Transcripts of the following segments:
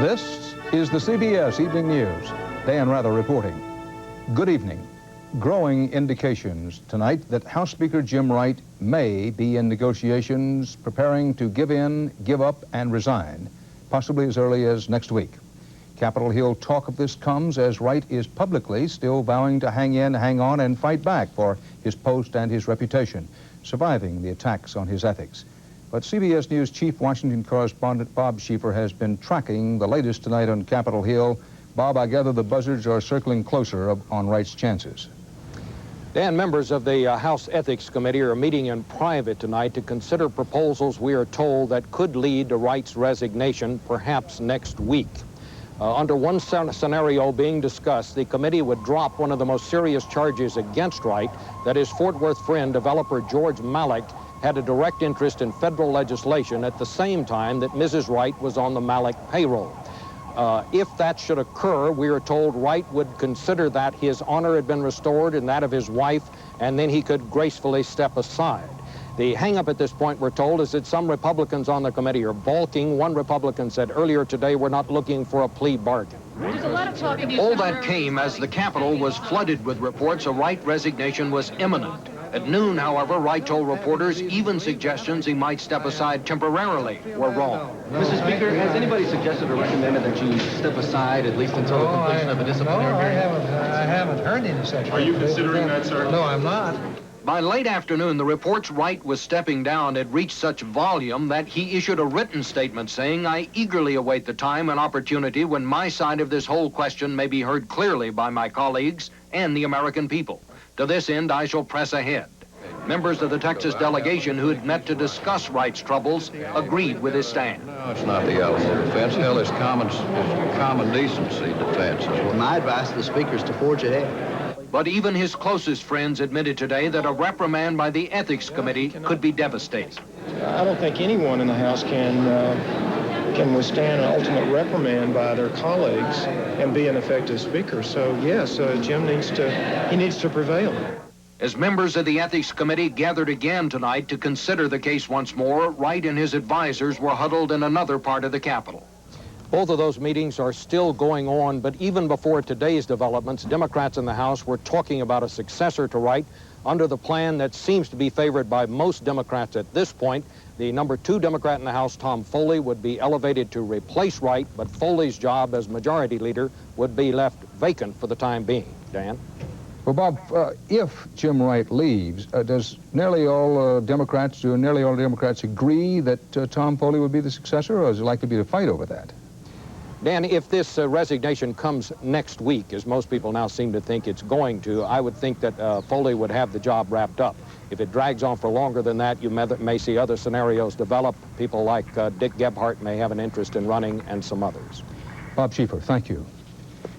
This is the CBS Evening News. Dan Rather reporting. Good evening. Growing indications tonight that House Speaker Jim Wright may be in negotiations preparing to give in, give up, and resign, possibly as early as next week. Capitol Hill talk of this comes as Wright is publicly still vowing to hang in, hang on, and fight back for his post and his reputation, surviving the attacks on his ethics. But CBS News Chief Washington Correspondent Bob Schieffer has been tracking the latest tonight on Capitol Hill. Bob, I gather the buzzards are circling closer on Wright's chances. Dan, members of the House Ethics Committee are meeting in private tonight to consider proposals, we are told, that could lead to Wright's resignation perhaps next week. Under one scenario being discussed, the committee would drop one of the most serious charges against Wright, that his Fort Worth friend, developer George Malik, had a direct interest in federal legislation at the same time that Mrs. Wright was on the Malik payroll. If that should occur, we are told Wright would consider that his honor had been restored and that of his wife, and then he could gracefully step aside. The hang-up at this point, we're told, is that some Republicans on the committee are balking. One Republican said earlier today, we're not looking for a plea bargain. There's a lot of talk in All that came as the Capitol was flooded with reports a Wright resignation was imminent. At noon, however, Wright told reporters even suggestions he might step aside temporarily were wrong. Mr. Speaker, has anybody suggested or recommended that you step aside at least until the completion of a disciplinary hearing? I haven't heard any such. Are you considering that, sir? No, I'm not. By late afternoon, the reports Wright was stepping down had reached such volume that he issued a written statement saying, "I eagerly await the time and opportunity when my side of this whole question may be heard clearly by my colleagues and the American people. To this end, I shall press ahead." Members of the Texas delegation who had met to discuss Wright's troubles agreed with his stand. No, it's not the elephant defense. Hell, it's common decency defense. My advice to the speaker is to forge ahead. But even his closest friends admitted today that a reprimand by the Ethics Committee could be devastating. I don't think anyone in the House can withstand an ultimate reprimand by their colleagues and be an effective speaker. So yes, Jim needs to prevail. As members of the Ethics Committee gathered again tonight to consider the case once more, Wright and his advisors were huddled in another part of the Capitol. Both of those meetings are still going on, but even before today's developments, Democrats in the House were talking about a successor to Wright under the plan that seems to be favored by most Democrats at this point. The number 2 Democrat in the House, Tom Foley, would be elevated to replace Wright, but Foley's job as majority leader would be left vacant for the time being. Dan? Well, Bob, if Jim Wright leaves, do nearly all Democrats agree that Tom Foley would be the successor, or is it likely to be a fight over that? Dan, if this resignation comes next week, as most people now seem to think it's going to, I would think that Foley would have the job wrapped up. If it drags on for longer than that, you may see other scenarios develop. People like Dick Gebhardt may have an interest in running, and some others. Bob Schieffer, thank you.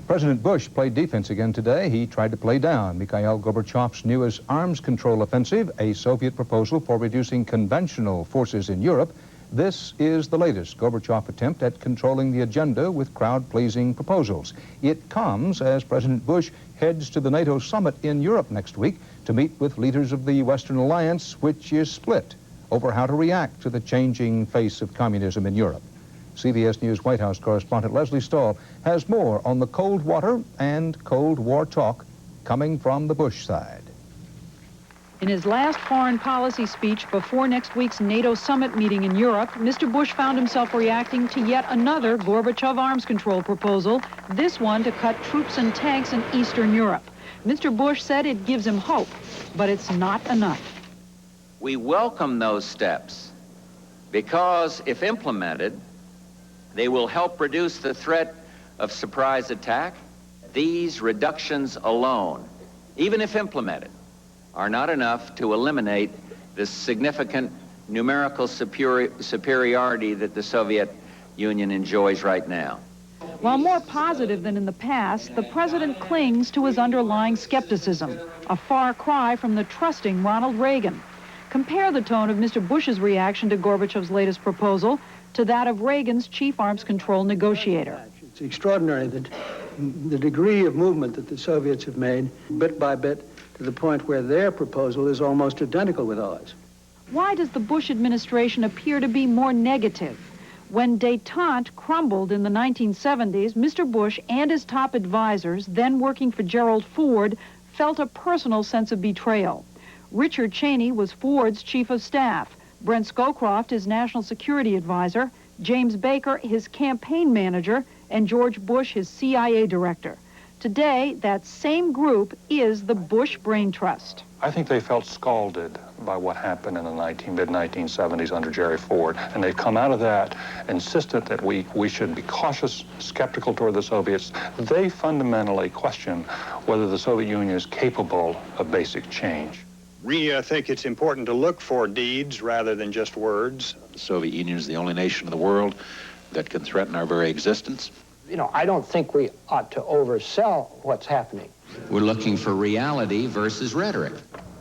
President Bush played defense again today. He tried to play down Mikhail Gorbachev's newest arms control offensive, a Soviet proposal for reducing conventional forces in Europe. This is the latest Gorbachev attempt at controlling the agenda with crowd-pleasing proposals. It comes as President Bush heads to the NATO Summit in Europe next week to meet with leaders of the Western Alliance, which is split over how to react to the changing face of communism in Europe. CBS News White House correspondent Leslie Stahl has more on the Cold Water and Cold War talk coming from the Bush side. In his last foreign policy speech before next week's NATO Summit meeting in Europe, Mr. Bush found himself reacting to yet another Gorbachev arms control proposal, this one to cut troops and tanks in Eastern Europe. Mr. Bush said it gives him hope, but it's not enough. We welcome those steps because, if implemented, they will help reduce the threat of surprise attack. These reductions alone, even if implemented, are not enough to eliminate the significant numerical superiority that the Soviet Union enjoys right now. While more positive than in the past, the president clings to his underlying skepticism, a far cry from the trusting Ronald Reagan. Compare the tone of Mr. Bush's reaction to Gorbachev's latest proposal to that of Reagan's chief arms control negotiator. It's extraordinary that the degree of movement that the Soviets have made, bit by bit, to the point where their proposal is almost identical with ours. Why does the Bush administration appear to be more negative? When détente crumbled in the 1970s, Mr. Bush and his top advisors, then working for Gerald Ford, felt a personal sense of betrayal. Richard Cheney was Ford's chief of staff, Brent Scowcroft his national security advisor, James Baker his campaign manager, and George Bush his CIA director. Today, that same group is the Bush Brain Trust. I think they felt scalded by what happened in the mid-1970s under Jerry Ford, and they've come out of that insistent that we should be cautious, skeptical toward the Soviets. They fundamentally question whether the Soviet Union is capable of basic change. We think it's important to look for deeds rather than just words. The Soviet Union is the only nation in the world that can threaten our very existence. You know, I don't think we ought to oversell what's happening. We're looking for reality versus rhetoric.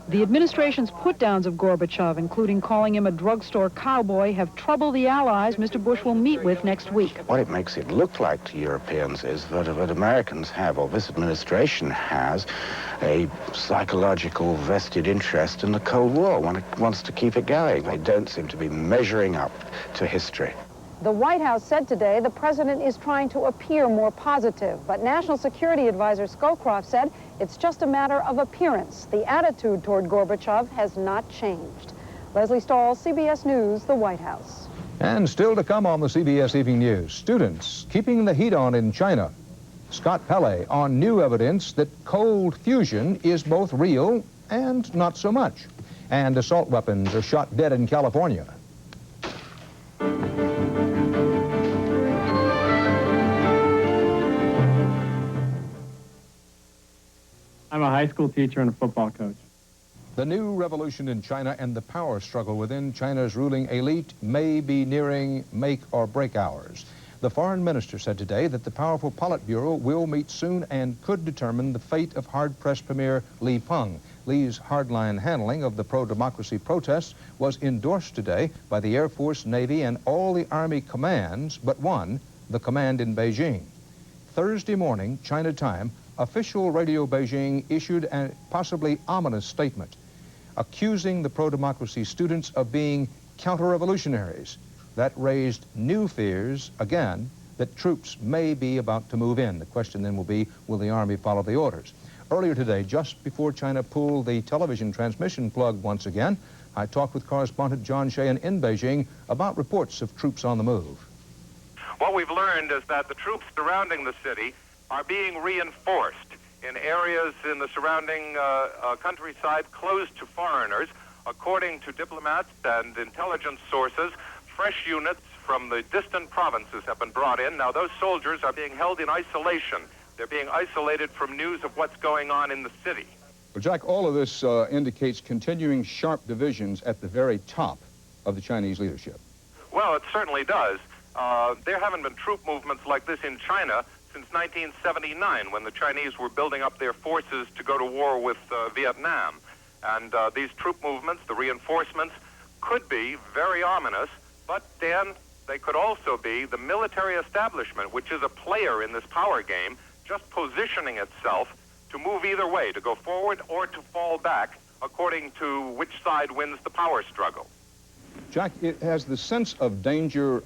The administration's put-downs of Gorbachev, including calling him a drugstore cowboy, have troubled the allies Mr. Bush will meet with next week. What it makes it look like to Europeans is that what Americans have, or this administration has, a psychological vested interest in the Cold War. One wants to keep it going. They don't seem to be measuring up to history. The White House said today the president is trying to appear more positive, but National Security Advisor Scowcroft said it's just a matter of appearance. The attitude toward Gorbachev has not changed. Leslie Stahl, CBS News, the White House. And still to come on the CBS Evening News, students keeping the heat on in China. Scott Pelley on new evidence that cold fusion is both real and not so much. And assault weapons are shot dead in California. I'm a high school teacher and a football coach. The new revolution in China and the power struggle within China's ruling elite may be nearing make or break hours. The foreign minister said today that the powerful Politburo will meet soon and could determine the fate of hard-pressed Premier Li Peng. Li's hardline handling of the pro-democracy protests was endorsed today by the Air Force, Navy, and all the Army commands but one, the command in Beijing. Thursday morning, China time, official Radio Beijing issued a possibly ominous statement accusing the pro-democracy students of being counter-revolutionaries. That raised new fears, again, that troops may be about to move in. The question then will be, will the Army follow the orders? Earlier today, just before China pulled the television transmission plug once again, I talked with correspondent John Sheehan in Beijing about reports of troops on the move. What we've learned is that the troops surrounding the city are being reinforced in areas in the surrounding countryside closed to foreigners. According to diplomats and intelligence sources, fresh units from the distant provinces have been brought in. Now, those soldiers are being held in isolation. They're being isolated from news of what's going on in the city. Well, Jack, all of this indicates continuing sharp divisions at the very top of the Chinese leadership. Well, it certainly does. There haven't been troop movements like this in China since 1979, when the Chinese were building up their forces to go to war with Vietnam. And these troop movements, the reinforcements, could be very ominous, but, Dan, they could also be the military establishment, which is a player in this power game, just positioning itself to move either way, to go forward or to fall back, according to which side wins the power struggle. Jack, has the sense of danger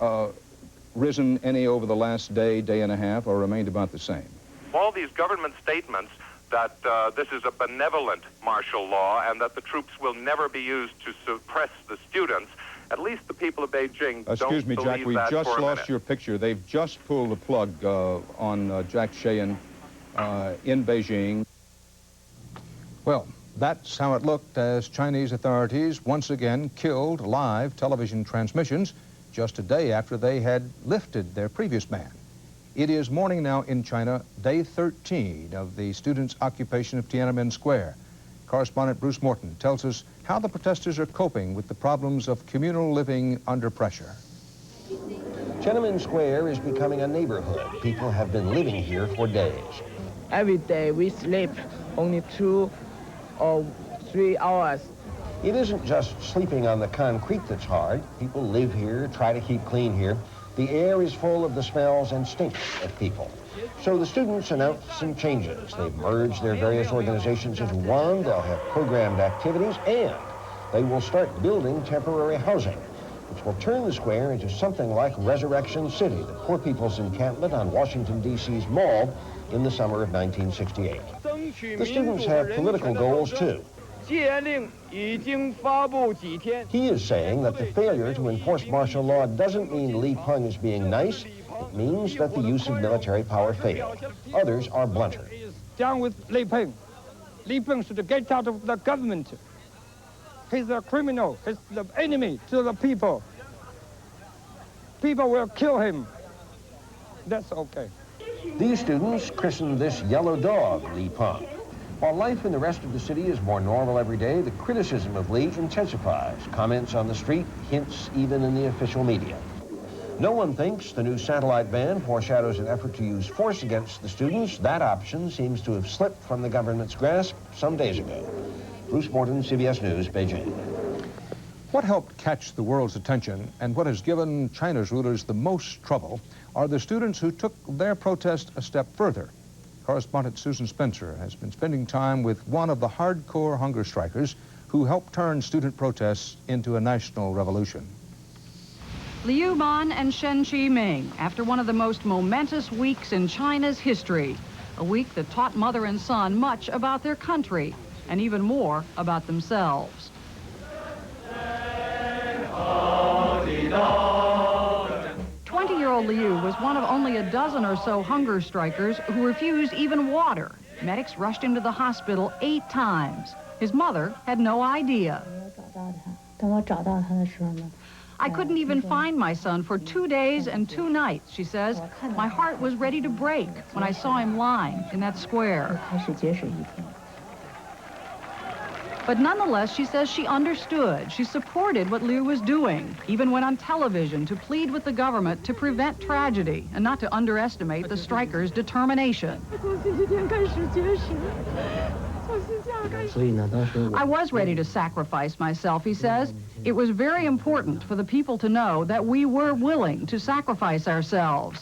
risen any over the last day, day and a half, or remained about the same? All these government statements that this is a benevolent martial law and that the troops will never be used to suppress the students, at least the people of Beijing Excuse me, Jack, we just lost your picture. They've just pulled the plug on Jack Sheehan in Beijing. Well, that's how it looked as Chinese authorities once again killed live television transmissions just a day after they had lifted their previous ban. It is morning now in China, day 13 of the students' occupation of Tiananmen Square. Correspondent Bruce Morton tells us how the protesters are coping with the problems of communal living under pressure. Tiananmen Square is becoming a neighborhood. People have been living here for days. Every day we sleep only 2 or 3 hours. It isn't just sleeping on the concrete that's hard. People live here, try to keep clean here. The air is full of the smells and stink of people. So the students announced some changes. They've merged their various organizations into one. They'll have programmed activities, and they will start building temporary housing. which will turn the square into something like Resurrection City, the poor people's encampment on Washington, D.C.'s Mall in the summer of 1968. The students have political goals, too. He is saying that the failure to enforce martial law doesn't mean Li Peng is being nice. It means that the use of military power failed. Others are blunter. Down with Li Peng. Li Peng should get out of the government. He's a criminal. He's the enemy to the people. People will kill him. That's okay. These students christened this yellow dog Li Peng. While life in the rest of the city is more normal every day, the criticism of Li intensifies. Comments on the street, hints even in the official media. No one thinks the new satellite ban foreshadows an effort to use force against the students. That option seems to have slipped from the government's grasp some days ago. Bruce Morton, CBS News, Beijing. What helped catch the world's attention and what has given China's rulers the most trouble are the students who took their protest a step further. Correspondent Susan Spencer has been spending time with one of the hardcore hunger strikers who helped turn student protests into a national revolution. Liu Man and Shen Qiming, after one of the most momentous weeks in China's history, a week that taught mother and son much about their country and even more about themselves. 20-year-old Liu was one of only a dozen or so hunger strikers who refused even water. Medics rushed him to the hospital 8 times. His mother had no idea. I couldn't even find my son for 2 days and 2 nights, she says. My heart was ready to break when I saw him lying in that square. But nonetheless, she says she understood. She supported what Liu was doing, even went on television to plead with the government to prevent tragedy and not to underestimate the strikers' determination. I was ready to sacrifice myself, he says. It was very important for the people to know that we were willing to sacrifice ourselves.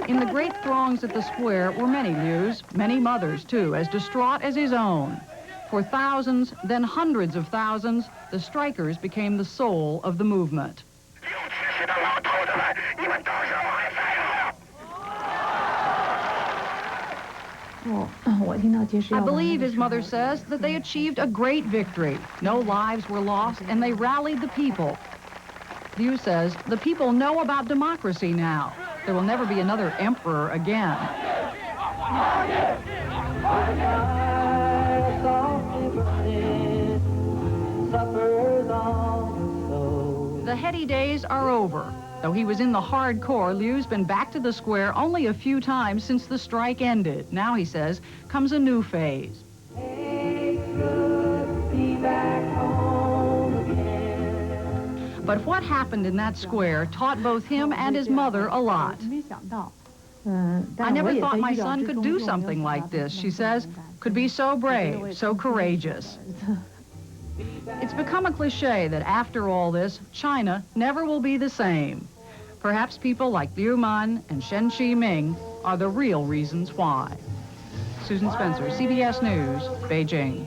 In the great throngs at the square were many Lius, many mothers, too, as distraught as his own. For thousands, then hundreds of thousands, the strikers became the soul of the movement. I believe, his mother says, that they achieved a great victory. No lives were lost, and they rallied the people. Liu says the people know about democracy now. There will never be another emperor again. The heady days are over. Though he was in the hardcore, Liu's been back to the square only a few times since the strike ended. Now, he says, comes a new phase. But what happened in that square taught both him and his mother a lot. I never thought my son could do something like this, she says, could be so brave, so courageous. It's become a cliche that after all this, China never will be the same. Perhaps people like Liu Man and Shen Qiming are the real reasons why. Susan Spencer, CBS News, Beijing.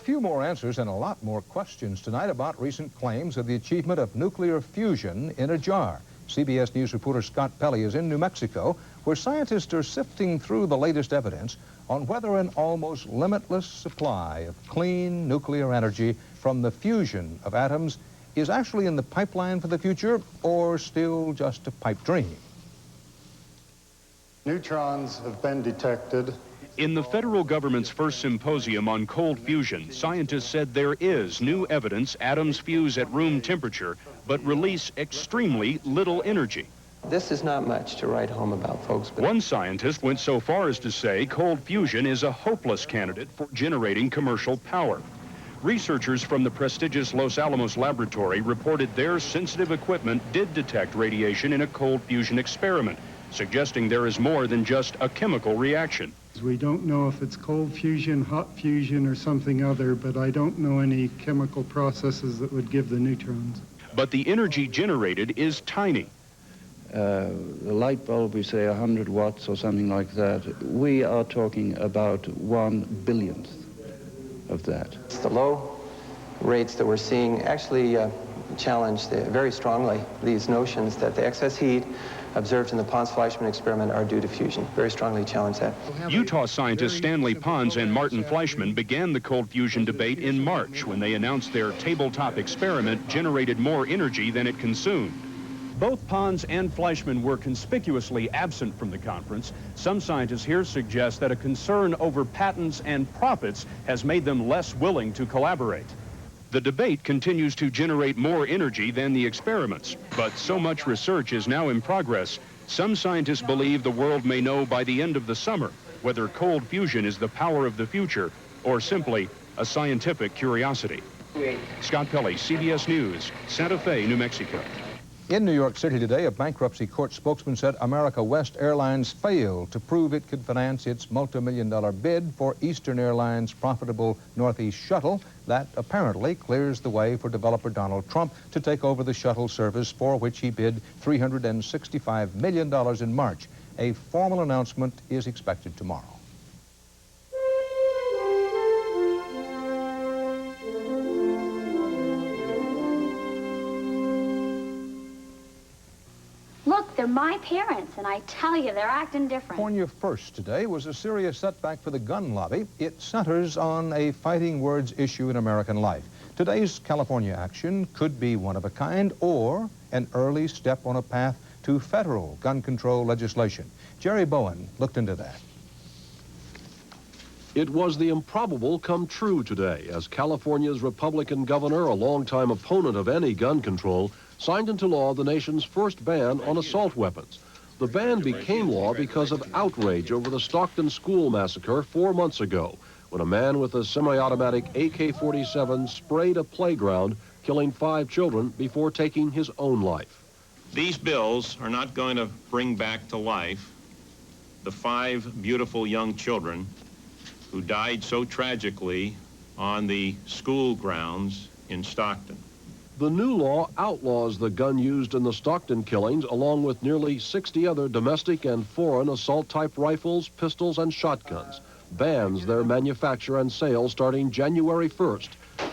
Few more answers and a lot more questions tonight about recent claims of the achievement of nuclear fusion in a jar. CBS News reporter Scott Pelley is in New Mexico, where scientists are sifting through the latest evidence on whether an almost limitless supply of clean nuclear energy from the fusion of atoms is actually in the pipeline for the future or still just a pipe dream. Neutrons have been detected. In the federal government's first symposium on cold fusion, scientists said there is new evidence atoms fuse at room temperature but release extremely little energy. This is not much to write home about, folks. But one scientist went so far as to say cold fusion is a hopeless candidate for generating commercial power. Researchers from the prestigious Los Alamos laboratory reported their sensitive equipment did detect radiation in a cold fusion experiment, suggesting there is more than just a chemical reaction. We don't know if it's cold fusion, hot fusion, or something other, but I don't know any chemical processes that would give the neutrons. But the energy generated is tiny. the light bulb, we say 100 watts or something like that, we are talking about 1/10000000th of that. The low rates that we're seeing actually challenge very strongly these notions that the excess heat observed in the Pons-Fleischmann experiment are due to fusion. Very strongly challenge that. Utah scientists Stanley Pons and Martin Fleischmann began the cold fusion debate in March when they announced their tabletop experiment generated more energy than it consumed. Both Pons and Fleischmann were conspicuously absent from the conference. Some scientists here suggest that a concern over patents and profits has made them less willing to collaborate. The debate continues to generate more energy than the experiments, but so much research is now in progress. Some scientists believe the world may know by the end of the summer whether cold fusion is the power of the future or simply a scientific curiosity. Scott Pelley, CBS News, Santa Fe, New Mexico. In New York City today, a bankruptcy court spokesman said America West Airlines failed to prove it could finance its multi-million-dollar bid for Eastern Airlines' profitable Northeast shuttle. That apparently clears the way for developer Donald Trump to take over the shuttle service, for which he bid $365 million in March. A formal announcement is expected tomorrow. Look, they're my parents, and I tell you, they're acting different. California First today was a serious setback for the gun lobby. It centers on a fighting words issue in American life. Today's California action could be one of a kind or an early step on a path to federal gun control legislation. Jerry Bowen looked into that. It was the improbable come true today as California's Republican governor, a longtime opponent of any gun control, signed into law the nation's first ban on assault weapons. The ban became law because of outrage over the Stockton school massacre 4 months ago, when a man with a semi-automatic AK-47 sprayed a playground, killing 5 children before taking his own life. These bills are not going to bring back to life the 5 beautiful young children who died so tragically on the school grounds in Stockton. The new law outlaws the gun used in the Stockton killings, along with nearly 60 other domestic and foreign assault-type rifles, pistols, and shotguns. Bans their manufacture and sale starting January 1st.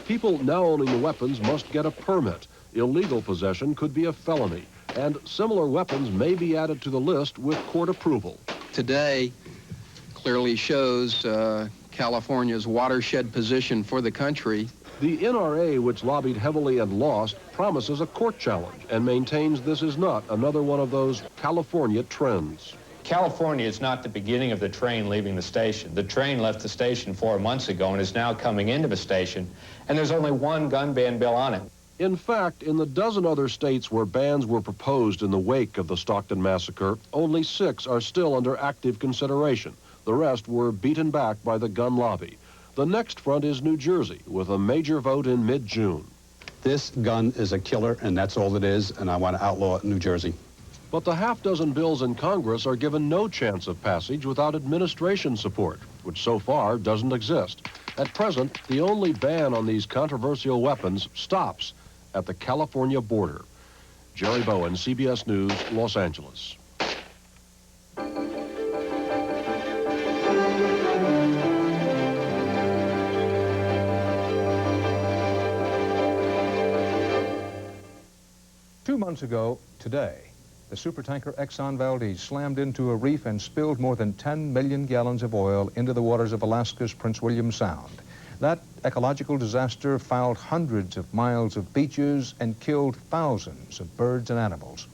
People now owning the weapons must get a permit. Illegal possession could be a felony, and similar weapons may be added to the list with court approval. Today clearly shows California's watershed position for the country. The NRA, which lobbied heavily and lost, promises a court challenge and maintains this is not another one of those California trends. California is not the beginning of the train leaving the station. The train left the station 4 months ago and is now coming into the station, and there's only one gun ban bill on it. In fact, in the dozen other states where bans were proposed in the wake of the Stockton massacre, only 6 are still under active consideration. The rest were beaten back by the gun lobby. The next front is New Jersey, with a major vote in mid-June. This gun is a killer, and that's all it is, and I want to outlaw it in New Jersey. But the half-dozen bills in Congress are given no chance of passage without administration support, which so far doesn't exist. At present, the only ban on these controversial weapons stops at the California border. Jerry Bowen, CBS News, Los Angeles. Two months ago today, the supertanker Exxon Valdez slammed into a reef and spilled more than 10 million gallons of oil into the waters of Alaska's Prince William Sound. That ecological disaster fouled hundreds of miles of beaches and killed thousands of birds and animals.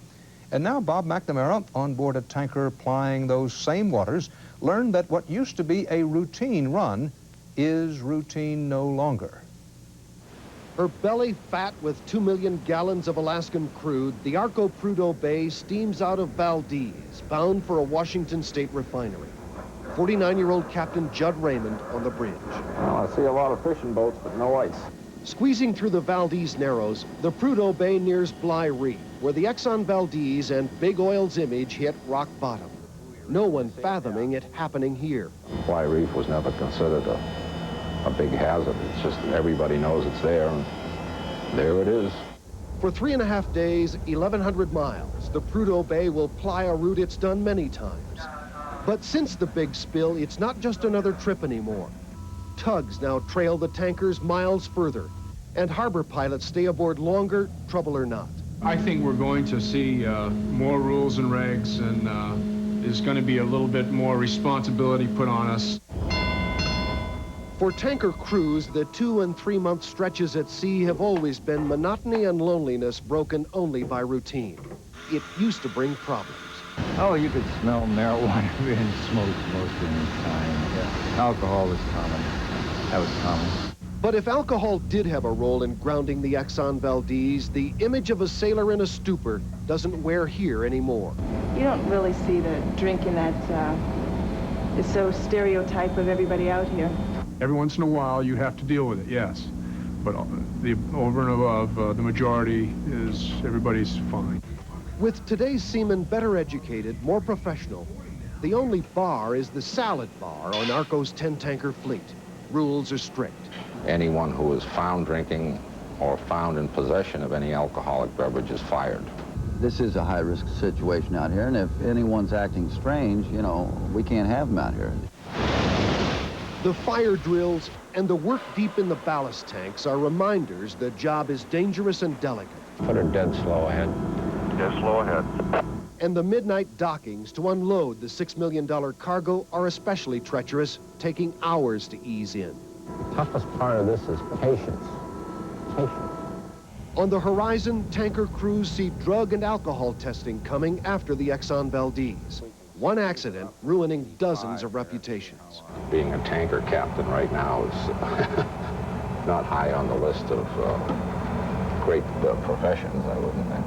And now Bob McNamara, on board a tanker plying those same waters, learned that what used to be a routine run is routine no longer. Her belly fat with 2 million gallons of Alaskan crude, the Arco Prudhoe Bay steams out of Valdez, bound for a Washington state refinery. 49-year-old Captain Judd Raymond on the bridge. Well, I see a lot of fishing boats, but no ice. Squeezing through the Valdez Narrows, the Prudhoe Bay nears Bly Reef, where the Exxon Valdez and Big Oil's image hit rock bottom. No one fathoming it happening here. Bly Reef was never considered a big hazard. It's just everybody knows it's there, and there it is. For 3.5 days, 1,100 miles, the Prudhoe Bay will ply a route it's done many times. But since the big spill, it's not just another trip anymore. Tugs now trail the tankers miles further, and harbor pilots stay aboard longer, trouble or not. I think we're going to see more rules and regs, and there's going to be a little bit more responsibility put on us. For tanker crews, the 2- and 3-month stretches at sea have always been monotony and loneliness broken only by routine. It used to bring problems. Oh, you could smell marijuana and smoke most of the time. Yeah. Alcohol was common. That was common. But if alcohol did have a role in grounding the Exxon Valdez, the image of a sailor in a stupor doesn't wear here anymore. You don't really see the drinking that is so stereotype of everybody out here. Every once in a while, you have to deal with it, yes. But over and above, the majority is everybody's fine. With today's seamen better educated, more professional, the only bar is the salad bar on ARCO's 10-tanker fleet. Rules are strict. Anyone who is found drinking or found in possession of any alcoholic beverage is fired. This is a high-risk situation out here, and if anyone's acting strange, you know, we can't have them out here. The fire drills and the work deep in the ballast tanks are reminders the job is dangerous and delicate. Put her dead slow ahead. Dead slow ahead. And the midnight dockings to unload the $6 million cargo are especially treacherous, taking hours to ease in. The toughest part of this is patience. Patience. On the horizon, tanker crews see drug and alcohol testing coming after the Exxon Valdez. One accident ruining dozens of reputations. Being a tanker captain right now is not high on the list of great professions, I wouldn't think.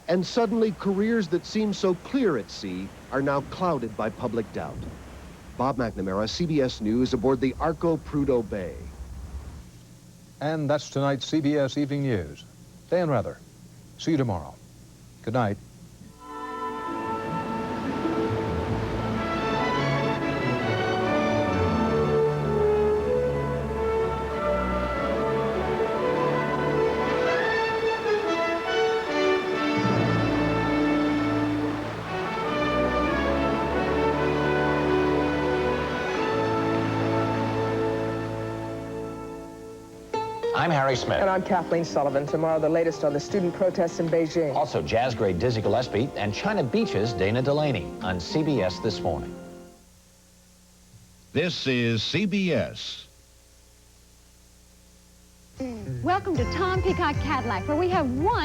And suddenly, careers that seem so clear at sea are now clouded by public doubt. Bob McNamara, CBS News, aboard the ARCO Prudhoe Bay. And that's tonight's CBS Evening News. Dan Rather. See you tomorrow. Good night. I'm Harry Smith. And I'm Kathleen Sullivan. Tomorrow, the latest on the student protests in Beijing. Also, jazz great Dizzy Gillespie and China Beach's Dana Delaney on CBS This Morning. This is CBS. Welcome to Tom Peacock Cadillac, where we have one